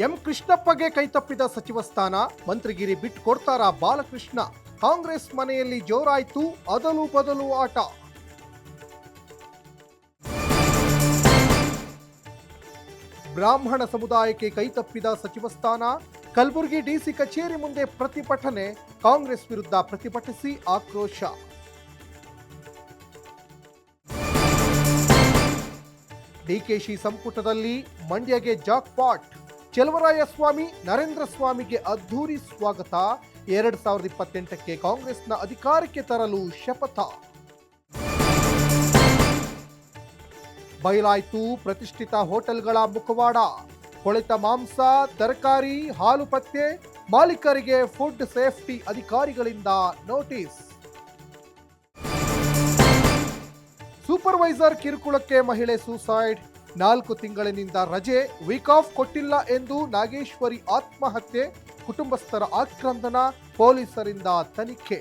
M ಕೃಷ್ಣಪ್ಪಗೆ ಕೈತಪ್ಪಿದ ಸಚಿವ ಸ್ಥಾನ, ಮಂತ್ರಿಗಿರಿ ಬಿಟ್ಟುಕೊಡ್ತಾರಾ ಬಾಲಕೃಷ್ಣ? ಕಾಂಗ್ರೆಸ್ ಮನೆಯಲ್ಲಿ ಜೋರಾಯ್ತು ಅದಲು ಬದಲು ಆಟ. ಬ್ರಾಹ್ಮಣ ಸಮುದಾಯಕ್ಕೆ ಕೈತಪ್ಪಿದ ಸಚಿವ ಸ್ಥಾನ, ಕಲಬುರಗಿ ಡಿಸಿ ಕಚೇರಿ ಮುಂದೆ ಪ್ರತಿಭಟನೆ, ಕಾಂಗ್ರೆಸ್ ವಿರುದ್ಧ ಪ್ರತಿಭಟಿಸಿ ಆಕ್ರೋಶ. ಡಿಕೆಶಿ ಸಂಪುಟದಲ್ಲಿ ಮಂಡ್ಯಗೆ ಜಾಕ್ಪಾಟ್, ಚೆಲುವರಾಯಸ್ವಾಮಿ ನರೇಂದ್ರ ಸ್ವಾಮಿಗೆ ಅದ್ಧೂರಿ ಸ್ವಾಗತ, 2028ಕ್ಕೆ ಕಾಂಗ್ರೆಸ್ನ ಅಧಿಕಾರಕ್ಕೆ ತರಲು ಶಪಥ. ಬಯಲಾಯ್ತು ಪ್ರತಿಷ್ಠಿತ ಹೋಟೆಲ್ಗಳ ಮುಖವಾಡ, ಕೊಳೆತ ಮಾಂಸ, ತರಕಾರಿ, ಹಾಲು ಪತ್ತೆ, ಮಾಲೀಕರಿಗೆ ಫುಡ್ ಸೇಫ್ಟಿ ಅಧಿಕಾರಿಗಳಿಂದ ನೋಟಿಸ್. ಸೂಪರ್ವೈಸರ್ ಕಿರುಕುಳಕ್ಕೆ ಮಹಿಳೆ ಸೂಸೈಡ್, 4 ತಿಂಗಳಿನಿಂದ ರಜೆ, ವೀಕ್ ಆಫ್ ಕೊಟ್ಟಿಲ್ಲ ಎಂದು ನಾಗೇಶ್ವರಿ ಆತ್ಮಹತ್ಯೆ, ಕುಟುಂಬಸ್ಥರ ಆಕ್ರಂದನ, ಪೊಲೀಸರಿಂದ ತನಿಖೆ.